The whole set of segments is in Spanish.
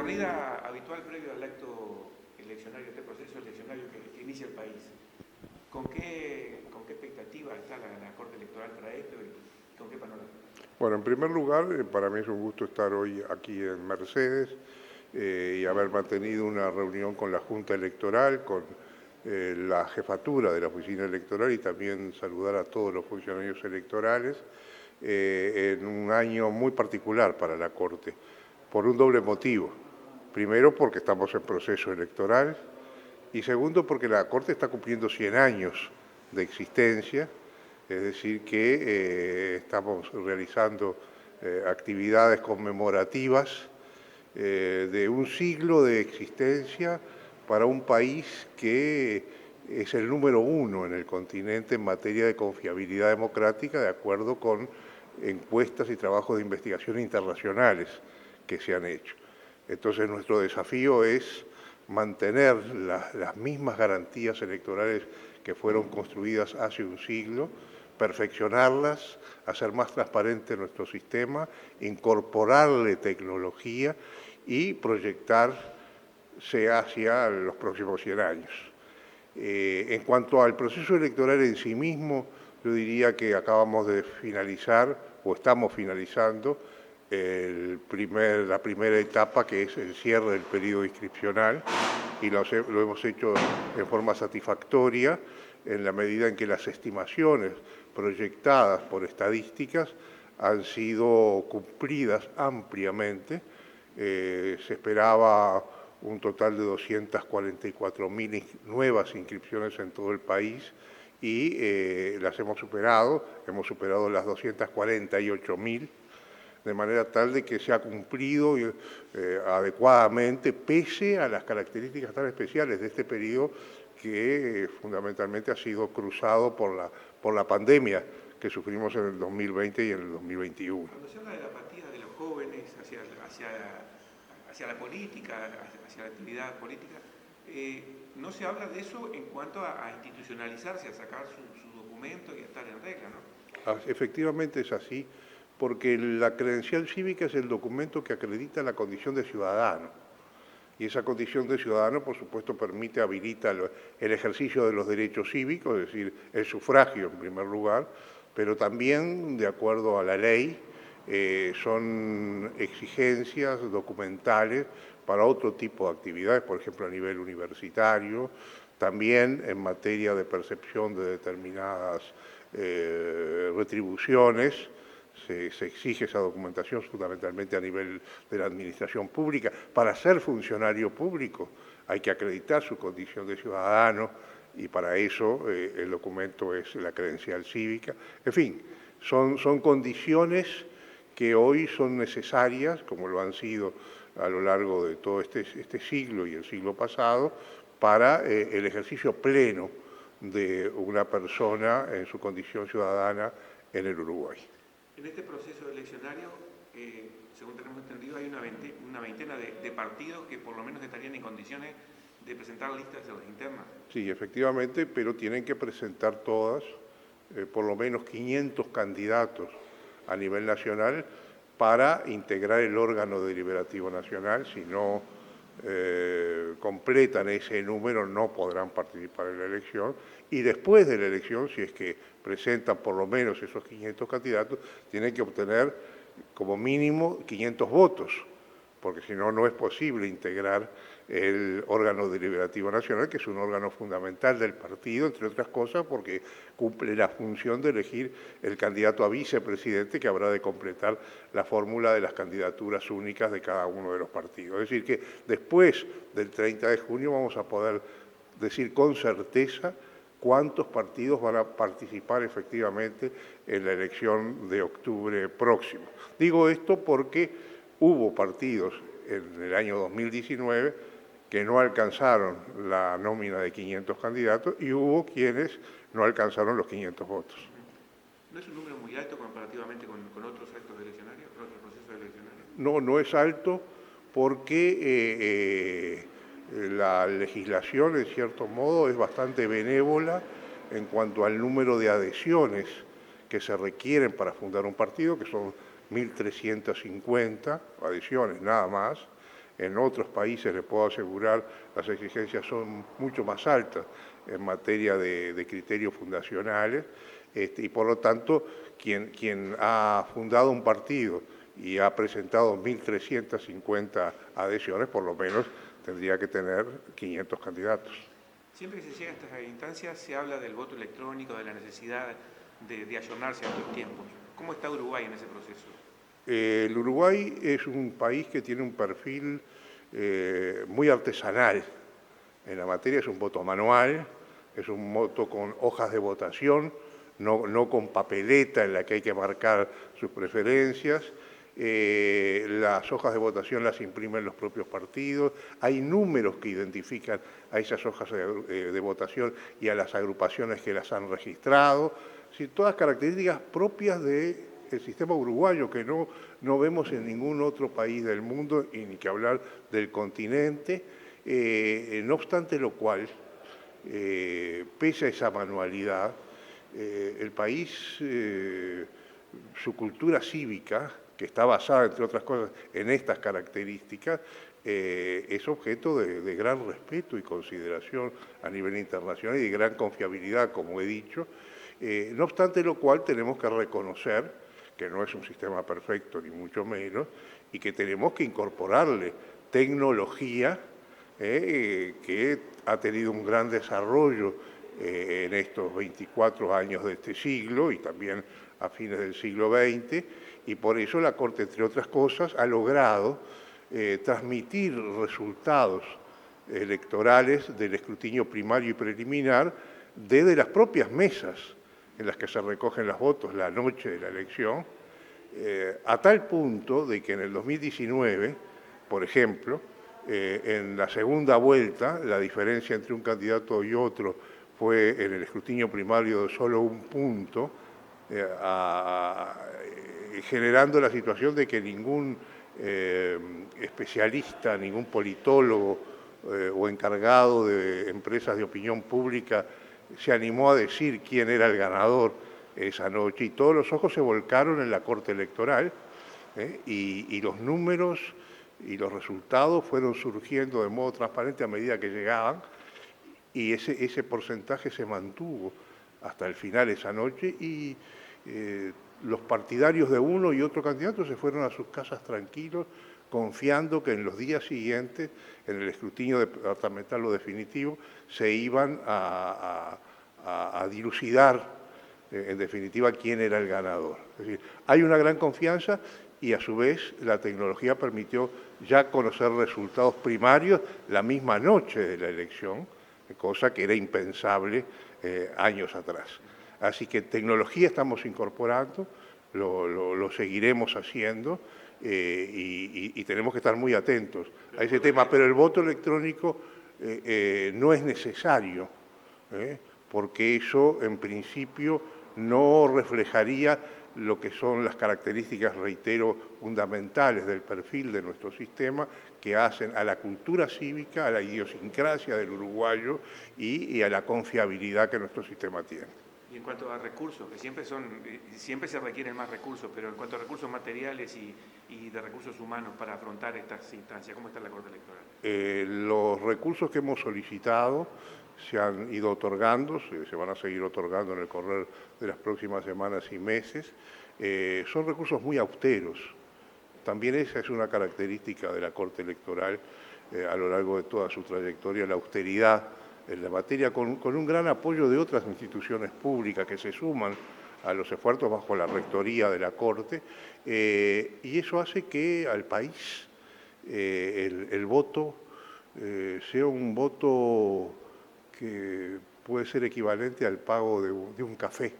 recorrida habitual previo al acto eleccionario, este proceso eleccionario que inicia el país, ¿con qué expectativa está la Corte Electoral para esto y con qué panorama? Bueno, en primer lugar, para mí es un gusto estar hoy aquí en Mercedes y haber mantenido una reunión con la Junta Electoral, con la jefatura de la Oficina Electoral y también saludar a todos los funcionarios electorales en un año muy particular para la Corte, por un doble motivo. Primero, porque estamos en proceso electoral y segundo, porque la Corte está cumpliendo 100 años de existencia. Es decir, que estamos realizando actividades conmemorativas de un siglo de existencia para un país que es el número 1 en el continente en materia de confiabilidad democrática, de acuerdo con encuestas y trabajos de investigación internacionales que se han hecho. Entonces, nuestro desafío es mantener las mismas garantías electorales que fueron construidas hace un siglo, perfeccionarlas, hacer más transparente nuestro sistema, incorporarle tecnología y proyectarse hacia los próximos 100 años. En cuanto al proceso electoral en sí mismo, yo diría que acabamos de finalizar, o estamos finalizando, la primera etapa, que es el cierre del periodo inscripcional, y lo hemos hecho en forma satisfactoria, en la medida en que las estimaciones proyectadas por estadísticas han sido cumplidas ampliamente. Se esperaba un total de 244.000 nuevas inscripciones en todo el país y las hemos superado las 248.000, de manera tal de que se ha cumplido adecuadamente, pese a las características tan especiales de este periodo que fundamentalmente ha sido cruzado por la pandemia que sufrimos en el 2020 y en el 2021. Cuando se habla de la apatía de los jóvenes hacia la política, hacia la actividad política, no se habla de eso en cuanto a institucionalizarse, a sacar su documento y a estar en regla, ¿no? Efectivamente es así, porque la credencial cívica es el documento que acredita la condición de ciudadano. Y esa condición de ciudadano, por supuesto, habilita el ejercicio de los derechos cívicos, es decir, el sufragio en primer lugar, pero también, de acuerdo a la ley, son exigencias documentales para otro tipo de actividades, por ejemplo, a nivel universitario, también en materia de percepción de determinadas retribuciones. Se exige esa documentación fundamentalmente a nivel de la administración pública. Para ser funcionario público hay que acreditar su condición de ciudadano y para eso el documento es la credencial cívica. En fin, son condiciones que hoy son necesarias, como lo han sido a lo largo de todo este siglo y el siglo pasado, para el ejercicio pleno de una persona en su condición ciudadana en el Uruguay. En este proceso eleccionario, según tenemos entendido, hay una veintena de partidos que por lo menos estarían en condiciones de presentar listas de las internas. Sí, efectivamente, pero tienen que presentar todas, por lo menos 500 candidatos a nivel nacional para integrar el órgano deliberativo nacional. Si no completan ese número, no podrán participar en la elección. Y después de la elección, si es que presentan por lo menos esos 500 candidatos, tienen que obtener como mínimo 500 votos, porque si no, no es posible integrar el órgano deliberativo nacional, que es un órgano fundamental del partido, entre otras cosas, porque cumple la función de elegir el candidato a vicepresidente, que habrá de completar la fórmula de las candidaturas únicas de cada uno de los partidos. Es decir, que después del 30 de junio vamos a poder decir con certeza cuántos partidos van a participar efectivamente en la elección de octubre próximo. Digo esto porque hubo partidos en el año 2019 que no alcanzaron la nómina de 500 candidatos y hubo quienes no alcanzaron los 500 votos. ¿No es un número muy alto comparativamente con otros actos eleccionarios, con otros procesos eleccionarios? No, no es alto porque la legislación, en cierto modo, es bastante benévola en cuanto al número de adhesiones que se requieren para fundar un partido, que son 1.350 adhesiones nada más. En otros países, les puedo asegurar, las exigencias son mucho más altas en materia de criterios fundacionales, y por lo tanto, quien ha fundado un partido y ha presentado 1.350 adhesiones, por lo menos tendría que tener 500 candidatos. Siempre que se llega a estas instancias se habla del voto electrónico, de la necesidad de ayornarse a estos tiempos. ¿Cómo está Uruguay en ese proceso? El Uruguay es un país que tiene un perfil muy artesanal. En la materia es un voto manual, es un voto con hojas de votación, no con papeleta en la que hay que marcar sus preferencias. Las hojas de votación las imprimen los propios partidos, hay números que identifican a esas hojas de votación y a las agrupaciones que las han registrado, todas características propias del sistema uruguayo que no vemos en ningún otro país del mundo y ni que hablar del continente, no obstante lo cual, pese a esa manualidad, el país, su cultura cívica, que está basada, entre otras cosas, en estas características, es objeto de gran respeto y consideración a nivel internacional y de gran confiabilidad, como he dicho. No obstante lo cual, tenemos que reconocer que no es un sistema perfecto, ni mucho menos, y que tenemos que incorporarle tecnología que ha tenido un gran desarrollo en estos 24 años de este siglo y también a fines del siglo XX, y por eso la Corte, entre otras cosas, ha logrado transmitir resultados electorales del escrutinio primario y preliminar desde las propias mesas en las que se recogen los votos la noche de la elección, a tal punto de que en el 2019, por ejemplo, en la segunda vuelta, la diferencia entre un candidato y otro fue en el escrutinio primario de solo 1 punto, generando la situación de que ningún especialista, ningún politólogo o encargado de empresas de opinión pública se animó a decir quién era el ganador esa noche, y todos los ojos se volcaron en la Corte Electoral, y los números y los resultados fueron surgiendo de modo transparente a medida que llegaban, y ese porcentaje se mantuvo hasta el final esa noche, y los partidarios de uno y otro candidato se fueron a sus casas tranquilos, confiando que en los días siguientes, en el escrutinio departamental o definitivo, se iban a dilucidar, en definitiva, quién era el ganador. Es decir, hay una gran confianza y a su vez la tecnología permitió ya conocer resultados primarios la misma noche de la elección, cosa que era impensable años atrás. Así que tecnología estamos incorporando, lo seguiremos haciendo, y tenemos que estar muy atentos a ese tema, pero el voto electrónico no es necesario, porque eso en principio no reflejaría lo que son las características, reitero, fundamentales del perfil de nuestro sistema, que hacen a la cultura cívica, a la idiosincrasia del uruguayo y a la confiabilidad que nuestro sistema tiene. Y en cuanto a recursos, que siempre se requieren más recursos, pero en cuanto a recursos materiales y de recursos humanos para afrontar estas instancias, ¿cómo está la Corte Electoral? Los recursos que hemos solicitado se han ido otorgando, se van a seguir otorgando en el correr de las próximas semanas y meses. Son recursos muy austeros. También esa es una característica de la Corte Electoral a lo largo de toda su trayectoria, la austeridad en la materia, con un gran apoyo de otras instituciones públicas que se suman a los esfuerzos bajo la rectoría de la Corte, y eso hace que al país el voto sea un voto que puede ser equivalente al pago de un café,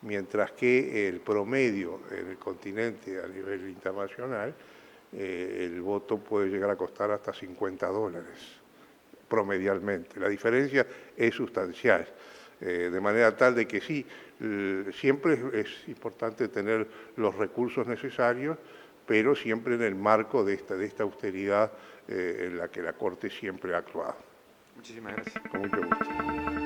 mientras que el promedio en el continente a nivel internacional, el voto puede llegar a costar hasta $50 promedialmente. La diferencia es sustancial, de manera tal de que sí, siempre es importante tener los recursos necesarios, pero siempre en el marco de esta austeridad en la que la Corte siempre ha actuado. Muchísimas gracias. Con mucho gusto.